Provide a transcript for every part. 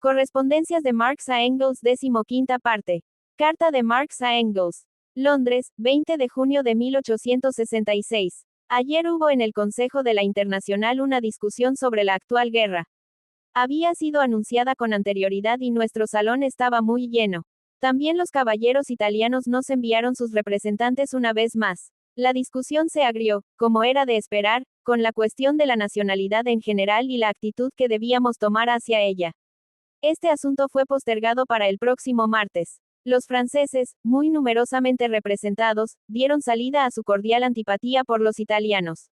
Correspondencias de Marx a Engels, 15ª parte. Carta de Marx a Engels. Londres, 20 de junio de 1866. Ayer hubo en el Consejo de la Internacional una discusión sobre la actual guerra. Había sido anunciada con anterioridad y nuestro salón estaba muy lleno. También los caballeros italianos nos enviaron sus representantes una vez más. La discusión se agrió, como era de esperar, con la cuestión de la nacionalidad en general y la actitud que debíamos tomar hacia ella. Este asunto fue postergado para el próximo martes. Los franceses, muy numerosamente representados, dieron salida a su cordial antipatía por los italianos.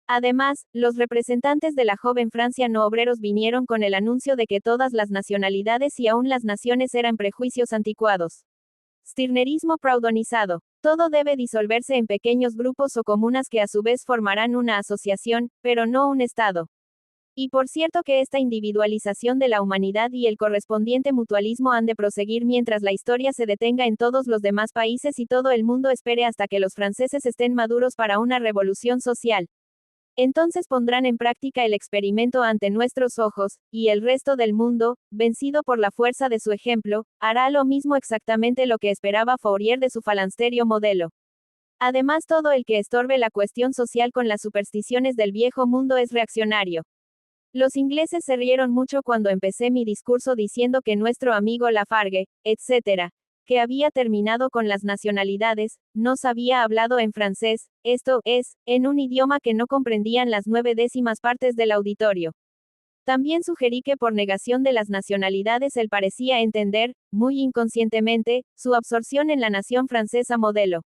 Además, los representantes de la joven Francia no obreros vinieron con el anuncio de que todas las nacionalidades y aún las naciones eran prejuicios anticuados. Stirnerismo proudhonizado. Todo debe disolverse en pequeños grupos o comunas que a su vez formarán una asociación, pero no un Estado. Y por cierto que esta individualización de la humanidad y el correspondiente mutualismo han de proseguir mientras la historia se detenga en todos los demás países y todo el mundo espere hasta que los franceses estén maduros para una revolución social. Entonces pondrán en práctica el experimento ante nuestros ojos, y el resto del mundo, vencido por la fuerza de su ejemplo, hará lo mismo exactamente lo que esperaba Fourier de su falansterio modelo. Además, todo el que estorbe la cuestión social con las supersticiones del viejo mundo es reaccionario. Los ingleses se rieron mucho cuando empecé mi discurso diciendo que nuestro amigo Lafargue, etc., que había terminado con las nacionalidades, nos había hablado en francés, esto es, en un idioma que no comprendían las 9/10 partes del auditorio. También sugerí que por negación de las nacionalidades él parecía entender, muy inconscientemente, su absorción en la nación francesa modelo.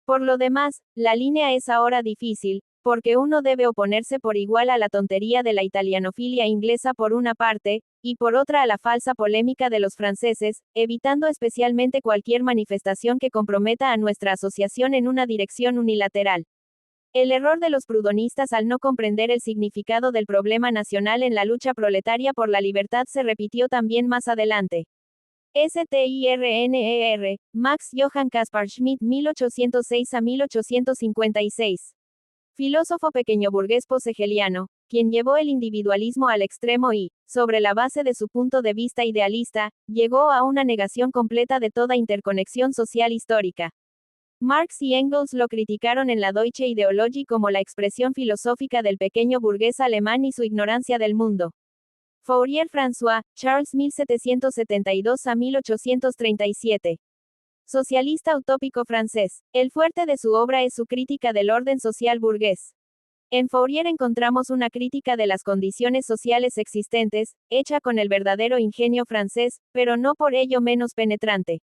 Por lo demás, la línea es ahora difícil, porque uno debe oponerse por igual a la tontería de la italianofilia inglesa por una parte, y por otra a la falsa polémica de los franceses, evitando especialmente cualquier manifestación que comprometa a nuestra asociación en una dirección unilateral. El error de los proudhonistas al no comprender el significado del problema nacional en la lucha proletaria por la libertad se repitió también más adelante. Stirner, Max Johann Caspar Schmidt 1806 a 1856. Filósofo pequeño burgués posehegeliano, quien llevó el individualismo al extremo y, sobre la base de su punto de vista idealista, llegó a una negación completa de toda interconexión social histórica. Marx y Engels lo criticaron en la Deutsche Ideologie como la expresión filosófica del pequeño burgués alemán y su ignorancia del mundo. Fourier François, Charles 1772 a 1837. Socialista utópico francés. El fuerte de su obra es su crítica del orden social burgués. En Fourier encontramos una crítica de las condiciones sociales existentes, hecha con el verdadero ingenio francés, pero no por ello menos penetrante.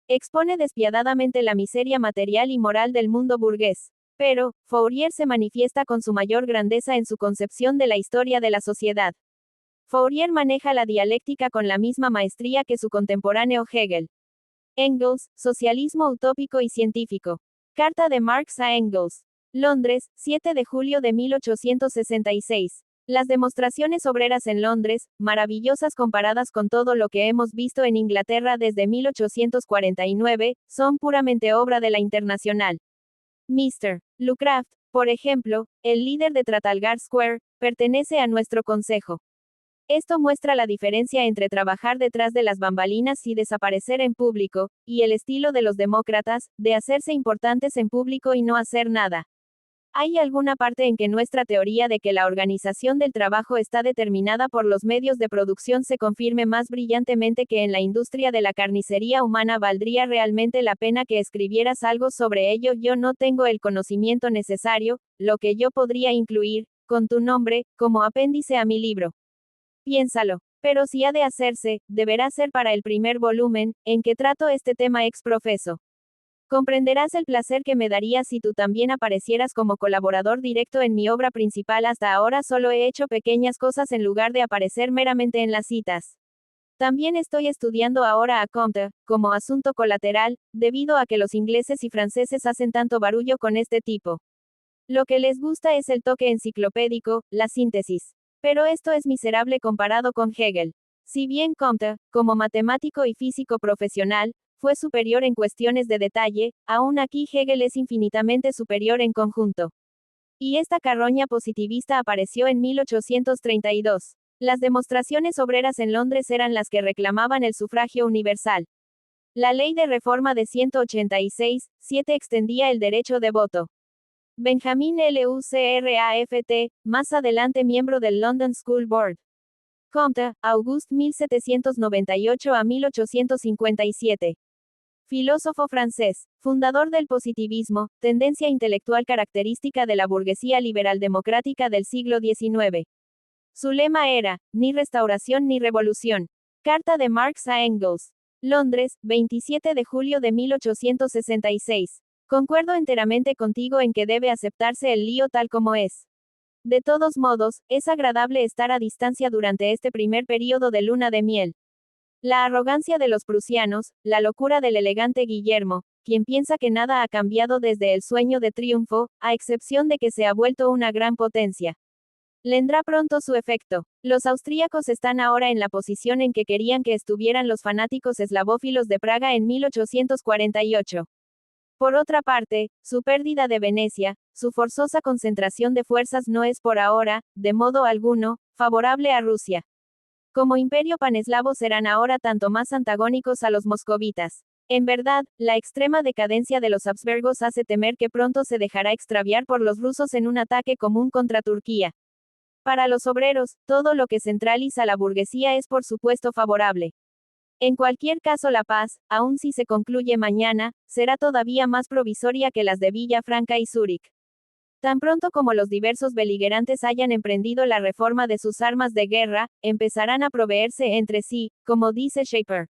Expone despiadadamente la miseria material y moral del mundo burgués. Pero, Fourier se manifiesta con su mayor grandeza en su concepción de la historia de la sociedad. Fourier maneja la dialéctica con la misma maestría que su contemporáneo Hegel. Engels, Socialismo utópico y científico. Carta de Marx a Engels. Londres, 7 de julio de 1866. Las demostraciones obreras en Londres, maravillosas comparadas con todo lo que hemos visto en Inglaterra desde 1849, son puramente obra de la Internacional. Mr. Lucraft, por ejemplo, el líder de Trafalgar Square, pertenece a nuestro consejo. Esto muestra la diferencia entre trabajar detrás de las bambalinas y desaparecer en público, y el estilo de los demócratas, de hacerse importantes en público y no hacer nada. ¿Hay alguna parte en que nuestra teoría de que la organización del trabajo está determinada por los medios de producción se confirme más brillantemente que en la industria de la carnicería humana? ¿Valdría realmente la pena que escribieras algo sobre ello? Yo no tengo el conocimiento necesario, lo que yo podría incluir, con tu nombre, como apéndice a mi libro. Piénsalo. Pero si ha de hacerse, deberá ser para el primer volumen, en que trato este tema ex profeso. Comprenderás el placer que me daría si tú también aparecieras como colaborador directo en mi obra principal. Hasta ahora solo he hecho pequeñas cosas en lugar de aparecer meramente en las citas. También estoy estudiando ahora a Comte, como asunto colateral, debido a que los ingleses y franceses hacen tanto barullo con este tipo. Lo que les gusta es el toque enciclopédico, la síntesis. Pero esto es miserable comparado con Hegel. Si bien Comte, como matemático y físico profesional, fue superior en cuestiones de detalle, aún aquí Hegel es infinitamente superior en conjunto. Y esta carroña positivista apareció en 1832. Las demostraciones obreras en Londres eran las que reclamaban el sufragio universal. La ley de reforma de 186-7 extendía el derecho de voto. Benjamin Lucraft, más adelante miembro del London School Board. Comte, Auguste 1798 a 1857. Filósofo francés, fundador del positivismo, tendencia intelectual característica de la burguesía liberal democrática del siglo XIX. Su lema era, ni restauración ni revolución. Carta de Marx a Engels. Londres, 27 de julio de 1866. Concuerdo enteramente contigo en que debe aceptarse el lío tal como es. De todos modos, es agradable estar a distancia durante este primer período de luna de miel. La arrogancia de los prusianos, la locura del elegante Guillermo, quien piensa que nada ha cambiado desde el sueño de triunfo, a excepción de que se ha vuelto una gran potencia. Vendrá pronto su efecto. Los austríacos están ahora en la posición en que querían que estuvieran los fanáticos eslavófilos de Praga en 1848. Por otra parte, su pérdida de Venecia, su forzosa concentración de fuerzas no es por ahora, de modo alguno, favorable a Rusia. Como imperio paneslavo serán ahora tanto más antagónicos a los moscovitas. En verdad, la extrema decadencia de los Habsburgos hace temer que pronto se dejará extraviar por los rusos en un ataque común contra Turquía. Para los obreros, todo lo que centraliza la burguesía es por supuesto favorable. En cualquier caso la paz, aun si se concluye mañana, será todavía más provisoria que las de Villafranca y Zúrich. Tan pronto como los diversos beligerantes hayan emprendido la reforma de sus armas de guerra, empezarán a proveerse entre sí, como dice Shaper.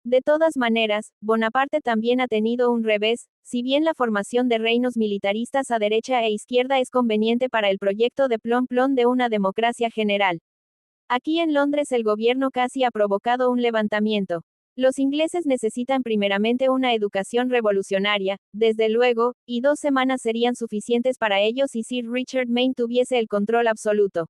De todas maneras, Bonaparte también ha tenido un revés, si bien la formación de reinos militaristas a derecha e izquierda es conveniente para el proyecto de plom-plom de una democracia general. Aquí en Londres el gobierno casi ha provocado un levantamiento. Los ingleses necesitan primeramente una educación revolucionaria, desde luego, y 2 semanas serían suficientes para ello si Sir Richard Mayne tuviese el control absoluto.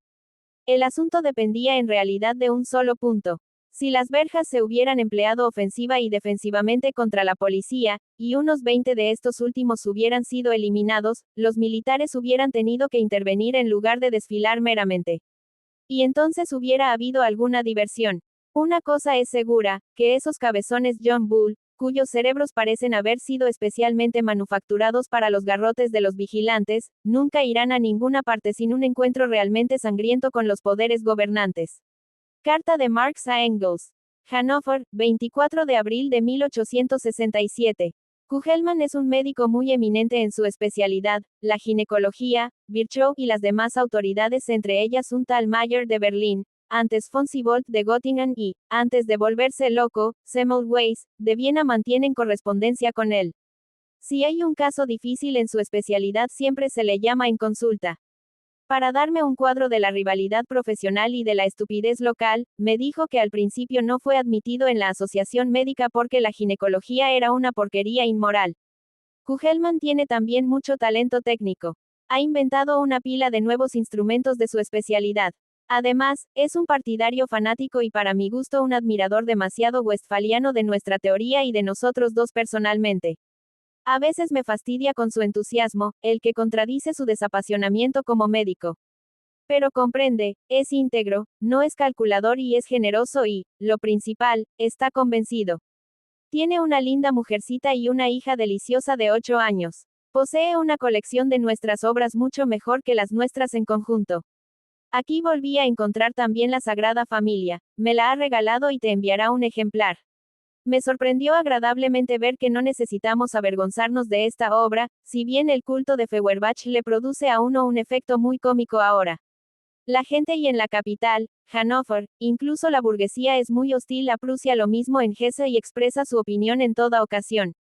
El asunto dependía en realidad de un solo punto. Si las verjas se hubieran empleado ofensiva y defensivamente contra la policía, y unos 20 de estos últimos hubieran sido eliminados, los militares hubieran tenido que intervenir en lugar de desfilar meramente. Y entonces hubiera habido alguna diversión. Una cosa es segura, que esos cabezones John Bull, cuyos cerebros parecen haber sido especialmente manufacturados para los garrotes de los vigilantes, nunca irán a ninguna parte sin un encuentro realmente sangriento con los poderes gobernantes. Carta de Marx a Engels. Hannover, 24 de abril de 1867. Kugelmann es un médico muy eminente en su especialidad, la ginecología. Virchow y las demás autoridades, entre ellas un tal Mayer de Berlín, antes von Siebold de Göttingen y, antes de volverse loco, Semmelweis, de Viena mantienen correspondencia con él. Si hay un caso difícil en su especialidad siempre se le llama en consulta. Para darme un cuadro de la rivalidad profesional y de la estupidez local, me dijo que al principio no fue admitido en la asociación médica porque la ginecología era una porquería inmoral. Kugelmann tiene también mucho talento técnico. Ha inventado una pila de nuevos instrumentos de su especialidad. Además, es un partidario fanático y para mi gusto un admirador demasiado westfaliano de nuestra teoría y de nosotros dos personalmente. A veces me fastidia con su entusiasmo, el que contradice su desapasionamiento como médico. Pero comprende, es íntegro, no es calculador y es generoso y, lo principal, está convencido. Tiene una linda mujercita y una hija deliciosa de 8 años. Posee una colección de nuestras obras mucho mejor que las nuestras en conjunto. Aquí volví a encontrar también la Sagrada Familia, me la ha regalado y te enviará un ejemplar. Me sorprendió agradablemente ver que no necesitamos avergonzarnos de esta obra, si bien el culto de Feuerbach le produce a uno un efecto muy cómico ahora. La gente y en la capital, Hannover, incluso la burguesía es muy hostil a Prusia, lo mismo en Hesse y expresa su opinión en toda ocasión.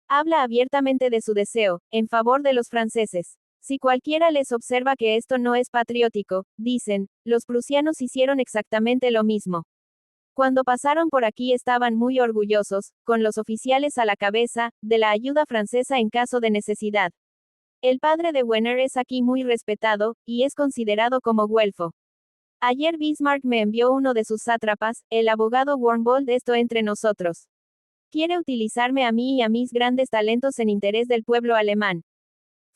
Habla abiertamente de su deseo, en favor de los franceses. Si cualquiera les observa que esto no es patriótico, dicen, los prusianos hicieron exactamente lo mismo. Cuando pasaron por aquí estaban muy orgullosos, con los oficiales a la cabeza, de la ayuda francesa en caso de necesidad. El padre de Wenner es aquí muy respetado, y es considerado como güelfo. Ayer Bismarck me envió uno de sus sátrapas, el abogado Warnbold, esto entre nosotros. Quiere utilizarme a mí y a mis grandes talentos en interés del pueblo alemán.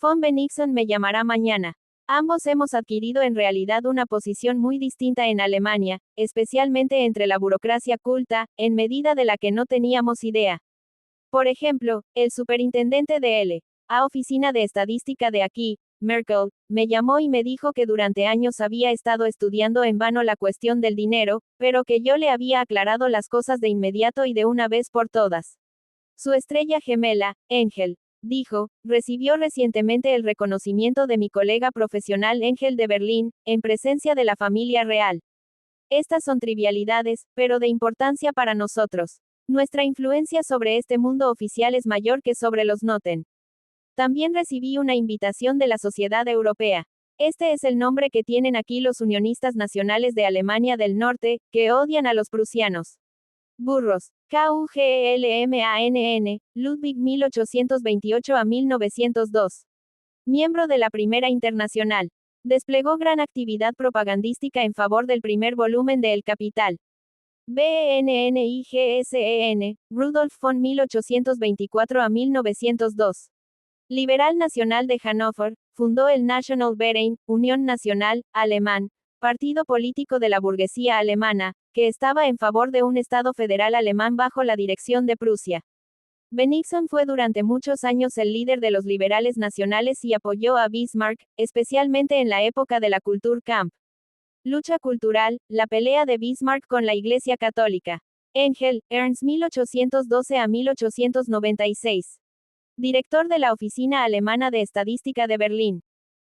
Von Bennigsen me llamará mañana. Ambos hemos adquirido en realidad una posición muy distinta en Alemania, especialmente entre la burocracia culta, en medida de la que no teníamos idea. Por ejemplo, el superintendente de la oficina de estadística de aquí, Merkel, me llamó y me dijo que durante años había estado estudiando en vano la cuestión del dinero, pero que yo le había aclarado las cosas de inmediato y de una vez por todas. Su estrella gemela, Engel, dijo, recibió recientemente el reconocimiento de mi colega profesional Engel de Berlín, en presencia de la familia real. Estas son trivialidades, pero de importancia para nosotros. Nuestra influencia sobre este mundo oficial es mayor que sobre los Noten. También recibí una invitación de la Sociedad Europea. Este es el nombre que tienen aquí los unionistas nacionales de Alemania del Norte, que odian a los prusianos. Burros. KUGELMANN, Ludwig 1828 a 1902. Miembro de la Primera Internacional. Desplegó gran actividad propagandística en favor del primer volumen de El Capital. BNNIGSEN, Rudolf von 1824 a 1902. Liberal nacional de Hannover, fundó el National Verein, Unión Nacional, Alemán, partido político de la burguesía alemana, que estaba en favor de un Estado federal alemán bajo la dirección de Prusia. Bennigsen fue durante muchos años el líder de los liberales nacionales y apoyó a Bismarck, especialmente en la época de la Kulturkampf. Lucha cultural, la pelea de Bismarck con la Iglesia Católica. Engel, Ernst 1812 a 1896. Director de la Oficina Alemana de Estadística de Berlín.